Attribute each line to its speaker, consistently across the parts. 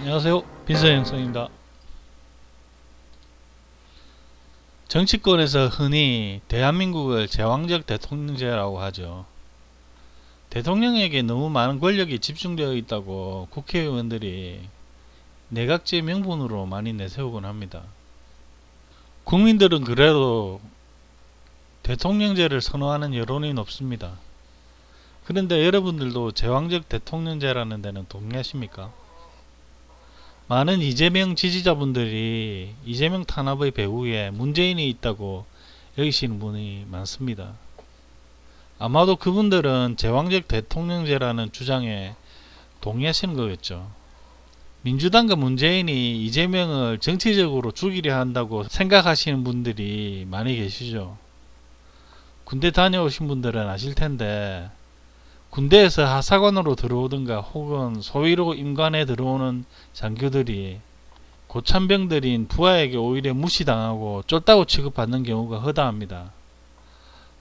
Speaker 1: 안녕하세요. 빈서 형성입니다. 정치권에서 흔히 대한민국을 제왕적 대통령제라고 하죠. 대통령에게 너무 많은 권력이 집중되어 있다고 국회의원들이 내각제 명분으로 많이 내세우곤 합니다. 국민들은 그래도 대통령제를 선호하는 여론이 높습니다. 그런데 여러분들도 제왕적 대통령제라는 데는 동의하십니까? 많은 이재명 지지자분들이 이재명 탄압의 배후에 문재인이 있다고 여기시는 분이 많습니다. 아마도 그분들은 제왕적 대통령제라는 주장에 동의하시는 거겠죠. 민주당과 문재인이 이재명을 정치적으로 죽이려 한다고 생각하시는 분들이 많이 계시죠. 군대 다녀오신 분들은 아실 텐데 군대에서 하사관으로 들어오든가 혹은 소위로 임관에 들어오는 장교들이 고참병들인 부하에게 오히려 무시당하고 쫄다고 취급받는 경우가 허다합니다.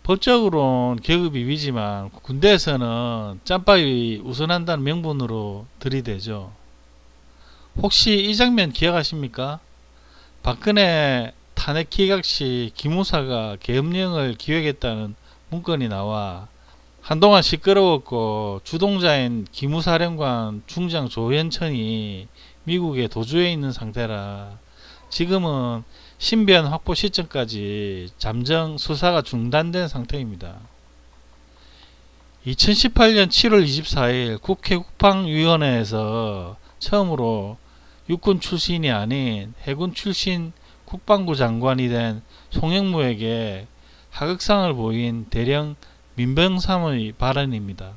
Speaker 1: 법적으로는 계급이 위지만 군대에서는 짬밥이 우선한다는 명분으로 들이대죠. 혹시 이 장면 기억하십니까? 박근혜 탄핵 기각 시 기무사가 계엄령을 기획했다는 문건이 나와 한동안 시끄러웠고 주동자인 기무사령관 중장 조현천이 미국에 도주해 있는 상태라 지금은 신변 확보 시점까지 잠정 수사가 중단된 상태입니다. 2018년 7월 24일 국회 국방위원회에서 처음으로 육군 출신이 아닌 해군 출신 국방부 장관이 된 송영무에게 하극상을 보인 대령 민병삼의 발언입니다.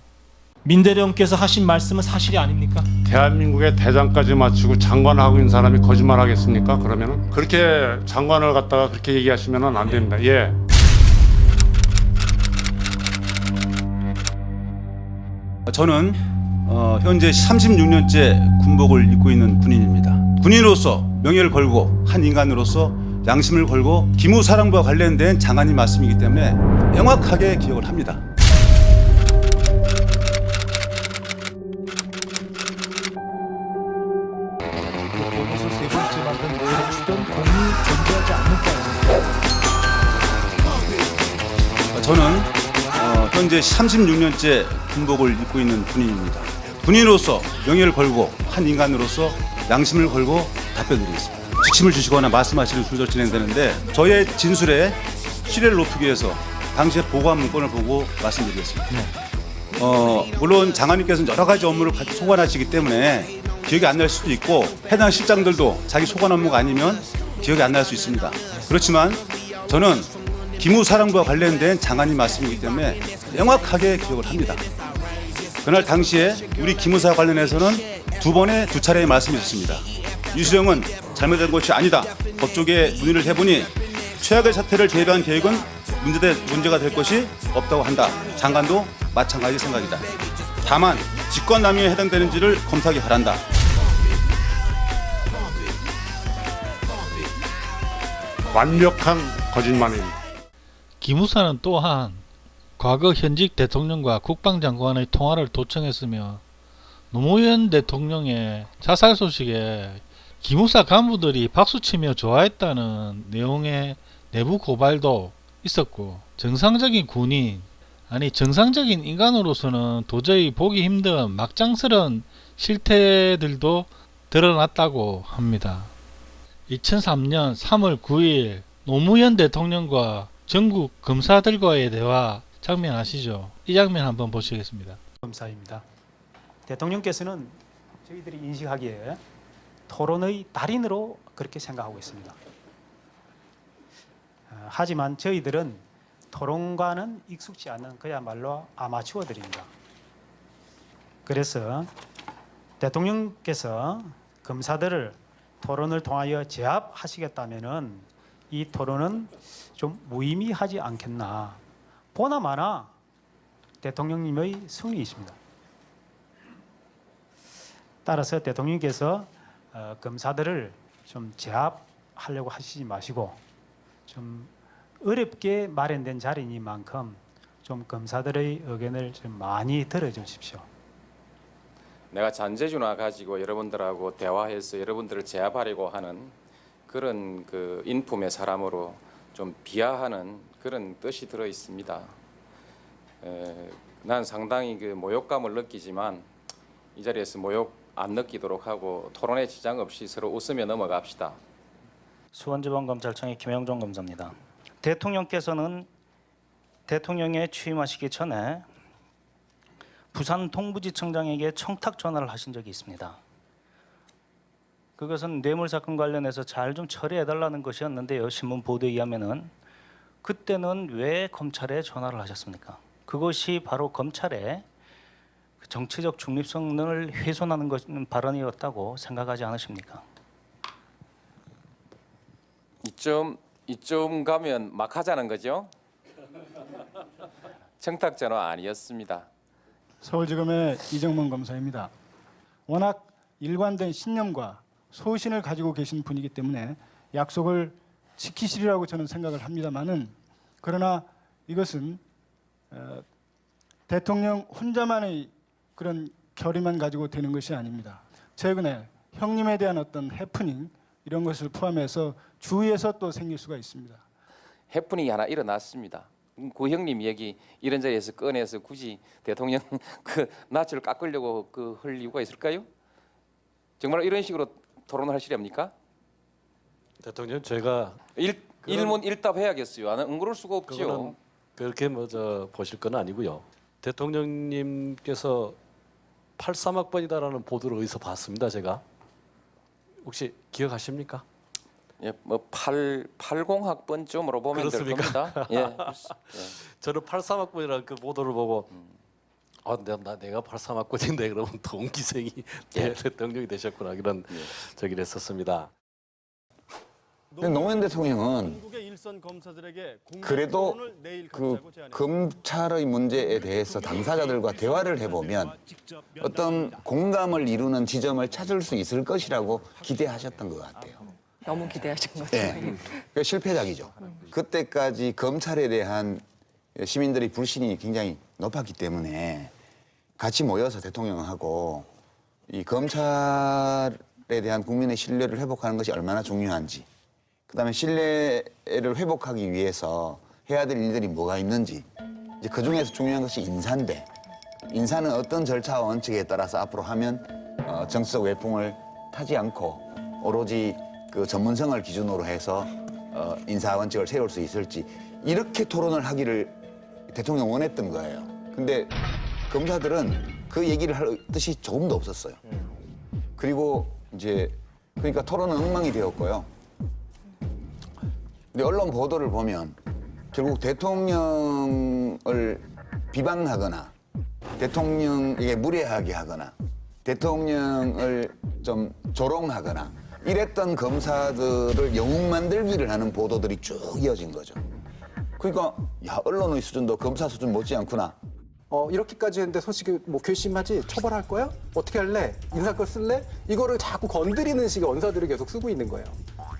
Speaker 2: 민대령께서 하신 말씀은 사실이 아닙니까?
Speaker 3: 대한민국의 대장까지 맞추고 장관하고 있는 사람이 거짓말 하겠습니까? 그러면은 그렇게 장관을 갖다가 그렇게 얘기하시면은 안 됩니다. 예.
Speaker 4: 저는 현재 36년째 군복을 입고 있는 군인입니다. 군인으로서 명예를 걸고 한 인간으로서 양심을 걸고 기무사령부와 관련된 장관님 말씀이기 때문에 명확하게 기억을 합니다.
Speaker 2: 법에서 세 번째 만든 자치령 공이 존재하지 않는다.
Speaker 4: 저는 현재 36년째 군복을 입고 있는 군인입니다. 군인으로서 명예를 걸고 한 인간으로서 양심을 걸고 답변드리겠습니다. 지침을 주시거나 말씀하시는 순서로 진행되는데 저의 진술에 신뢰를 높이기 위해서 당시의 보고한 문건을 보고 말씀드리겠습니다. 물론 장관님께서는 여러 가지 업무를 같이 소관하시기 때문에 기억이 안 날 수도 있고 해당 실장들도 자기 소관 업무가 아니면 기억이 안 날 수 있습니다. 그렇지만 저는 기무사령부와 관련된 장관님 말씀이기 때문에 명확하게 기억을 합니다. 그날 당시에 우리 기무사 관련해서는 두 차례의 말씀이 있었습니다. 유수령은 잘못된 것이 아니다. 법조계에 문의를 해보니 최악의 사태를 대비한 계획은 문제가 될 것이 없다고 한다. 장관도 마찬가지 생각이다. 다만 직권남용에 해당되는지를 검토하기 바란다.
Speaker 3: 완벽한 거짓말입니다.
Speaker 1: 기무사는 또한 과거 현직 대통령과 국방장관의 통화를 도청했으며 노무현 대통령의 자살 소식에 기무사 간부들이 박수치며 좋아했다는 내용의 내부 고발도 있었고 정상적인 군인 아니 정상적인 인간으로서는 도저히 보기 힘든 막장스러운 실태들도 드러났다고 합니다. 2003년 3월 9일 노무현 대통령과 전국 검사들과의 대화 장면 아시죠? 이 장면 한번 보시겠습니다.
Speaker 2: 검사입니다. 대통령께서는 저희들이 인식하기에 토론의 달인으로 그렇게 생각하고 있습니다. 하지만 저희들은 토론과는 익숙지 않은 그야말로 아마추어들입니다. 그래서 대통령께서 검사들을 토론을 통하여 제압하시겠다면은 이 토론은 좀 무의미하지 않겠나. 보나마나 대통령님의 승리이십니다. 따라서 대통령께서 검사들을 좀 제압하려고 하시지 마시고 좀 어렵게 마련된 자리니만큼 좀 검사들의 의견을 좀 많이 들어주십시오.
Speaker 5: 내가 잔재주나 가지고 여러분들하고 대화해서 여러분들을 제압하려고 하는 그런 그 인품의 사람으로 좀 비하하는 그런 뜻이 들어 있습니다. 난 상당히 그 모욕감을 느끼지만 이 자리에서 모욕 안 느끼도록 하고 토론에 지장 없이 서로 웃으며 넘어갑시다.
Speaker 6: 수원지방검찰청의 김영종 검사입니다. 대통령께서는 대통령에 취임하시기 전에 부산 동부지청장에게 청탁 전화를 하신 적이 있습니다. 그것은 뇌물 사건 관련해서 잘 좀 처리해달라는 것이었는데요. 신문 보도에 의하면은 그때는 왜 검찰에 전화를 하셨습니까? 그것이 바로 검찰의 정치적 중립성을 훼손하는 발언이었다고 생각하지 않으십니까?
Speaker 5: 이쯤 가면 막 하자는 거죠? 청탁 전화 아니었습니다.
Speaker 7: 서울지검의 이정문 검사입니다. 워낙 일관된 신념과 소신을 가지고 계신 분이기 때문에 약속을 지키시리라고 저는 생각을 합니다만은, 그러나 이것은 대통령 혼자만의 그런 결의만 가지고 되는 것이 아닙니다. 최근에 형님에 대한 어떤 해프닝 이런 것을 포함해서 주위에서 또 생길 수가 있습니다.
Speaker 5: 해프닝이 하나 일어났습니다. 그 형님 얘기 이런 자리에서 꺼내서 굳이 대통령 그 낯을 깎으려고 할 이유가 있을까요? 정말 이런 식으로 토론을 하시렵니까?
Speaker 8: 대통령 제가
Speaker 5: 일문일답 해야겠어요. 안 그럴 수가 없죠.
Speaker 8: 그거는 그렇게 보실 건 아니고요. 대통령님께서 83학번이다라는 보도를 어디서 봤습니다. 제가 혹시 기억하십니까?
Speaker 5: 예, 뭐 80학번쯤으로 보면 될
Speaker 8: 그렇습니까?
Speaker 5: 겁니다. 예.
Speaker 8: 저는 83학번이라는 그 보도를 보고 내가 83학번인데 그러면 동기생이 대통령이 되셨구나 이런 저기를 했었습니다.
Speaker 9: 노무현 대통령은 그래도 그 검찰의 문제에 대해서 당사자들과 대화를 해보면 어떤 공감을 이루는 지점을 찾을 수 있을 것이라고 기대하셨던 것 같아요.
Speaker 10: 너무 기대하신 거죠.
Speaker 9: 네. 그 실패작이죠. 그때까지 검찰에 대한 시민들의 불신이 굉장히 높았기 때문에 같이 모여서 대통령하고 이 검찰에 대한 국민의 신뢰를 회복하는 것이 얼마나 중요한지, 그다음에 신뢰를 회복하기 위해서 해야 될 일들이 뭐가 있는지, 이제 그 중에서 중요한 것이 인사인데, 인사는 어떤 절차와 원칙에 따라서 앞으로 하면 정치적 외풍을 타지 않고 오로지 그 전문성을 기준으로 해서 인사 원칙을 세울 수 있을지, 이렇게 토론을 하기를 대통령 원했던 거예요. 근데 검사들은 그 얘기를 할 뜻이 조금도 없었어요. 그리고 이제 그러니까 토론은 엉망이 되었고요. 근데 언론 보도를 보면 결국 대통령을 비방하거나 대통령에게 무례하게 하거나 대통령을 좀 조롱하거나 이랬던 검사들을 영웅 만들기를 하는 보도들이 쭉 이어진 거죠. 그러니까 야, 언론의 수준도 검사 수준 못지않구나.
Speaker 2: 이렇게까지 했는데 솔직히 뭐 괘씸하지? 처벌할 거야? 어떻게 할래? 인사권 쓸래? 이거를 자꾸 건드리는 식의 언사들을 계속 쓰고 있는 거예요.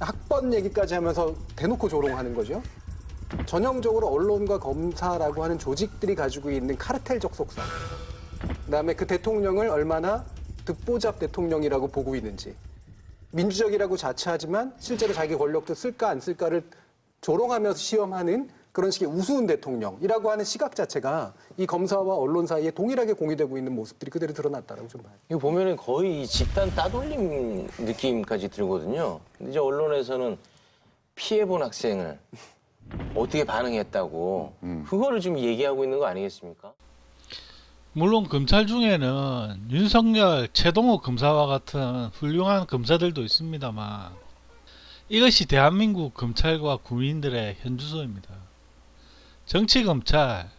Speaker 2: 학번 얘기까지 하면서 대놓고 조롱하는 거죠. 전형적으로 언론과 검사라고 하는 조직들이 가지고 있는 카르텔적 속성, 그다음에 그 대통령을 얼마나 듣보잡 대통령이라고 보고 있는지, 민주적이라고 자처하지만 실제로 자기 권력도 쓸까 안 쓸까를 조롱하면서 시험하는 그런 식의 우스운 대통령이라고 하는 시각 자체가 이 검사와 언론 사이에 동일하게 공유되고 있는 모습들이 그대로 드러났다라고 좀 봐요.
Speaker 11: 이거 보면은 거의 집단 따돌림 느낌까지 들거든요. 근데 이제 언론에서는 피해본 학생을 어떻게 반응했다고 그거를 지금 얘기하고 있는 거 아니겠습니까?
Speaker 1: 물론 검찰 중에는 윤석열, 최동호 검사와 같은 훌륭한 검사들도 있습니다만 이것이 대한민국 검찰과 군인들의 현주소입니다. 정치검찰,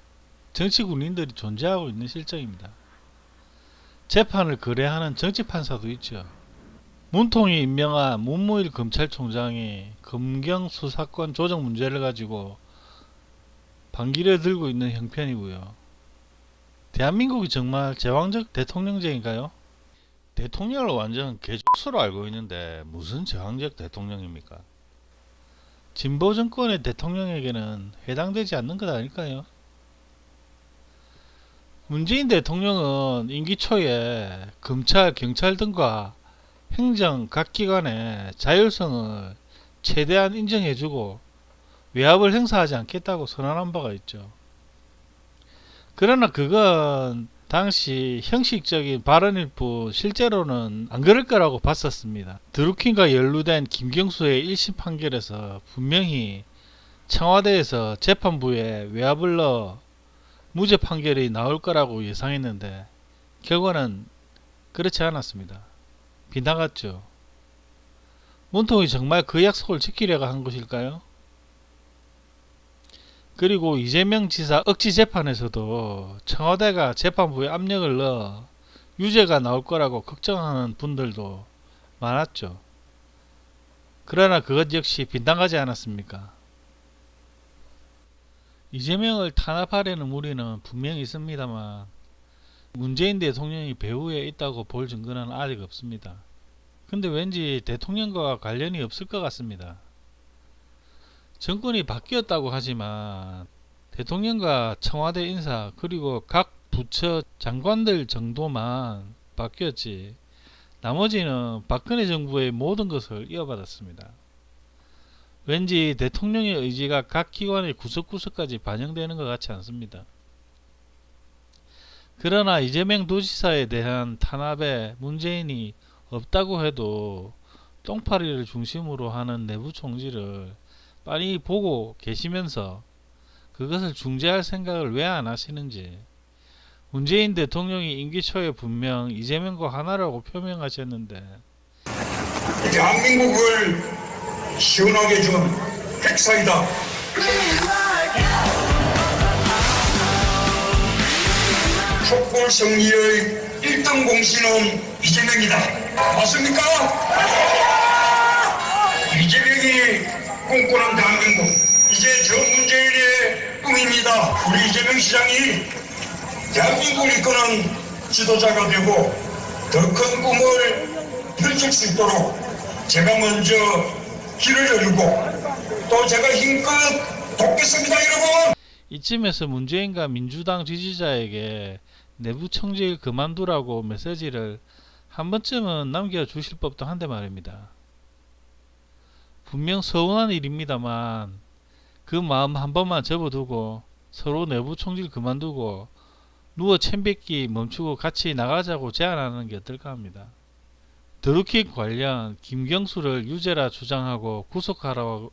Speaker 1: 정치군인들이 존재하고 있는 실정입니다. 재판을 거래하는 정치판사도 있죠. 문통이 임명한 문무일 검찰총장이 검경 수사권 조정 문제를 가지고 반기를 들고 있는 형편이고요. 대한민국이 정말 제왕적 대통령제인가요? 대통령을 완전 개족수로 알고 있는데 무슨 제왕적 대통령입니까? 진보 정권의 대통령에게는 해당되지 않는 것 아닐까요? 문재인 대통령은 임기 초에 검찰, 경찰 등과 행정 각 기관의 자율성을 최대한 인정해주고 외압을 행사하지 않겠다고 선언한 바가 있죠. 그러나 그건 당시 형식적인 발언일 뿐 실제로는 안 그럴 거라고 봤었습니다. 드루킹과 연루된 김경수의 1심 판결에서 분명히 청와대에서 재판부에 외압을 넣어 무죄 판결이 나올 거라고 예상했는데 결과는 그렇지 않았습니다. 빗나갔죠. 문통이 정말 그 약속을 지키려고 한 것일까요? 그리고 이재명 지사 억지 재판에서도 청와대가 재판부에 압력을 넣어 유죄가 나올 거라고 걱정하는 분들도 많았죠. 그러나 그것 역시 빗나가지 않았습니까? 이재명을 탄압하려는 무리는 분명히 있습니다만 문재인 대통령이 배후에 있다고 볼 증거는 아직 없습니다. 근데 왠지 대통령과 관련이 없을 것 같습니다. 정권이 바뀌었다고 하지만 대통령과 청와대 인사 그리고 각 부처 장관들 정도만 바뀌었지 나머지는 박근혜 정부의 모든 것을 이어받았습니다. 왠지 대통령의 의지가 각 기관의 구석구석까지 반영되는 것 같지 않습니다. 그러나 이재명 도지사에 대한 탄압에 문재인이 없다고 해도 똥파리를 중심으로 하는 내부 총질을 빤히 보고 계시면서 그것을 중재할 생각을 왜 안 하시는지 문재인 대통령이 임기 초에 분명 이재명과 하나라고 표명하셨는데
Speaker 10: 대한민국을 시원하게 준 핵사이다. 촛불 승리의 1등 공신은 이재명이다. 맞습니까? 이재명이 꿈꾸는 대한민국, 이제 저 문재인의 꿈입니다. 우리 이재명 시장이 대한민국을 이끄는 지도자가 되고 더 큰 꿈을 펼칠 수 있도록 제가 먼저 길을 열고 또 제가 힘껏 돕겠습니다, 여러분.
Speaker 1: 이쯤에서 문재인과 민주당 지지자에게 내부 총질 그만두라고 메시지를 한 번쯤은 남겨주실 법도 한데 말입니다. 분명 서운한 일입니다만 그 마음 한 번만 접어두고 서로 내부 총질 그만두고 누워 챔뱉기 멈추고 같이 나가자고 제안하는 게 어떨까 합니다. 드루킹 관련 김경수를 유죄라 주장하고 구속하라고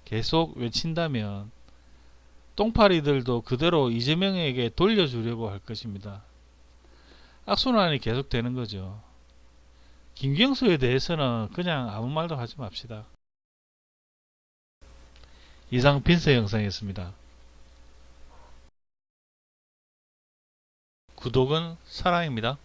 Speaker 1: 계속 외친다면 똥파리들도 그대로 이재명에게 돌려주려고 할 것입니다. 악순환이 계속되는 거죠. 김경수에 대해서는 그냥 아무 말도 하지 맙시다. 이상 빈세 영상이었습니다. 구독은 사랑입니다.